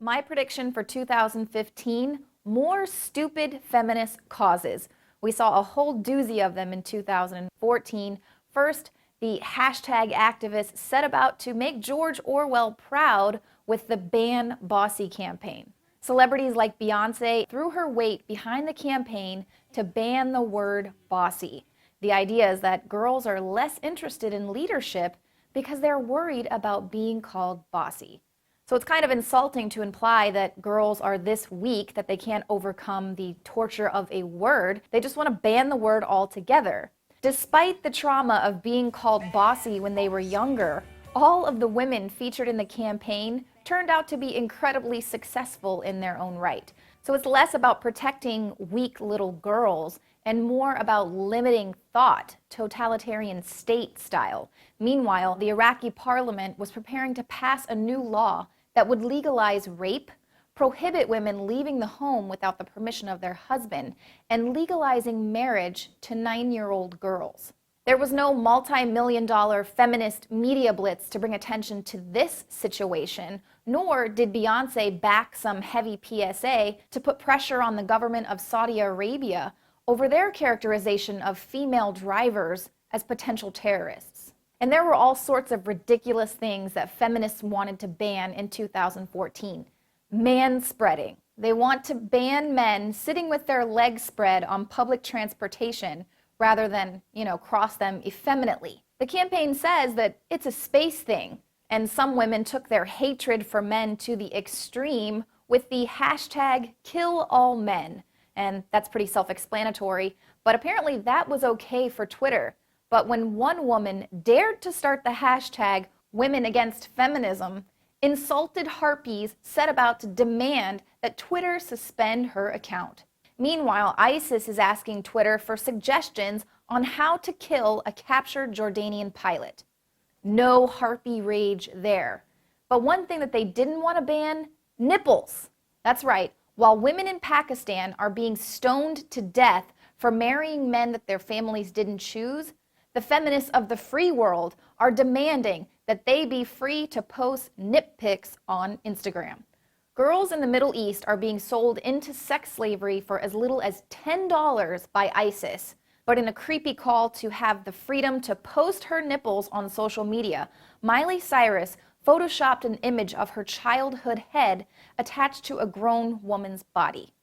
My prediction for 2015, more stupid feminist causes. We saw a whole doozy of them in 2014. First, the hashtag activists set about to make George Orwell proud with the Ban Bossy campaign. Celebrities like Beyonce threw her weight behind the campaign to ban the word bossy. The idea is that girls are less interested in leadership because they're worried about being called bossy. So it's kind of insulting to imply that girls are this weak that they can't overcome the torture of a word. They just want to ban the word altogether. Despite the trauma of being called bossy when they were younger, all of the women featured in the campaign turned out to be incredibly successful in their own right. So it's less about protecting weak little girls and more about limiting thought, totalitarian state style. Meanwhile, the Iraqi parliament was preparing to pass a new law that would legalize rape, prohibit women leaving the home without the permission of their husband, and legalizing marriage to 9-year-old girls. There was no multi-million-dollar feminist media blitz to bring attention to this situation, nor did Beyonce back some heavy PSA to put pressure on the government of Saudi Arabia over their characterization of female drivers as potential terrorists. And there were all sorts of ridiculous things that feminists wanted to ban in 2014. Manspreading. They want to ban men sitting with their legs spread on public transportation rather than, cross them effeminately. The campaign says that it's a space thing, and some women took their hatred for men to the extreme with the hashtag #KillAllMen. And that's pretty self-explanatory, but apparently that was okay for Twitter. But when one woman dared to start the hashtag Women Against Feminism, insulted harpies set about to demand that Twitter suspend her account. Meanwhile, ISIS is asking Twitter for suggestions on how to kill a captured Jordanian pilot. No harpy rage there. But one thing that they didn't want to ban, nipples. That's right. While women in Pakistan are being stoned to death for marrying men that their families didn't choose, the feminists of the free world are demanding that they be free to post nip pics on Instagram. Girls in the Middle East are being sold into sex slavery for as little as $10 by ISIS. But in a creepy call to have the freedom to post her nipples on social media, Miley Cyrus photoshopped an image of her childhood head attached to a grown woman's body.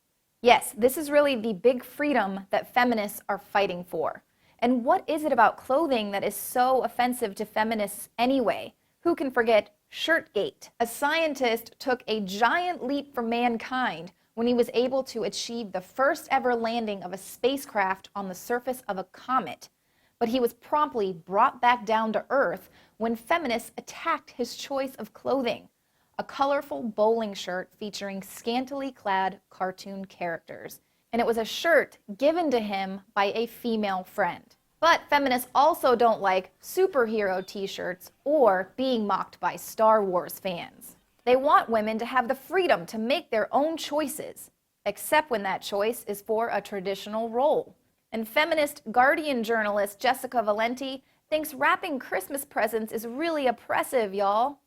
Yes, this is really the big freedom that feminists are fighting for. And what is it about clothing that is so offensive to feminists anyway? Who can forget Shirtgate? A scientist took a giant leap for mankind when he was able to achieve the first ever landing of a spacecraft on the surface of a comet. But he was promptly brought back down to Earth when feminists attacked his choice of clothing, a colorful bowling shirt featuring scantily clad cartoon characters. And it was a shirt given to him by a female friend. But feminists also don't like superhero t-shirts or being mocked by Star Wars fans. They want women to have the freedom to make their own choices, except when that choice is for a traditional role. And feminist Guardian journalist Jessica Valenti thinks wrapping Christmas presents is really oppressive, y'all.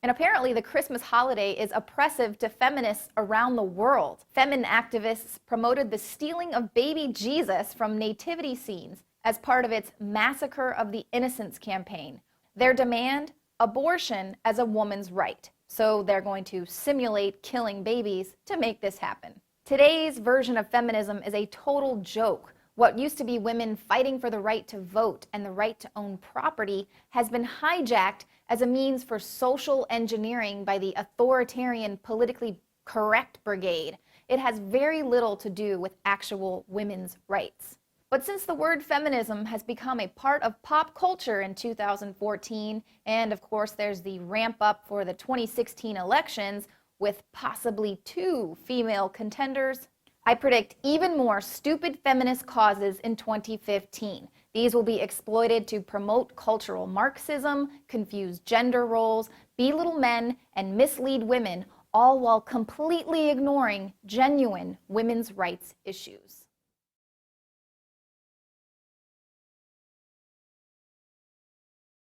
And apparently the Christmas holiday is oppressive to feminists around the world. Femin activists promoted the stealing of baby Jesus from nativity scenes as part of its Massacre of the Innocents campaign. Their demand, abortion as a woman's right. So they're going to simulate killing babies to make this happen. Today's version of feminism is a total joke. What used to be women fighting for the right to vote and the right to own property has been hijacked as a means for social engineering by the authoritarian, politically correct brigade. It has very little to do with actual women's rights. But since the word feminism has become a part of pop culture in 2014, and of course there's the ramp up for the 2016 elections with possibly 2 female contenders, I predict even more stupid feminist causes in 2015. These will be exploited to promote cultural Marxism, confuse gender roles, belittle men, and mislead women, all while completely ignoring genuine women's rights issues.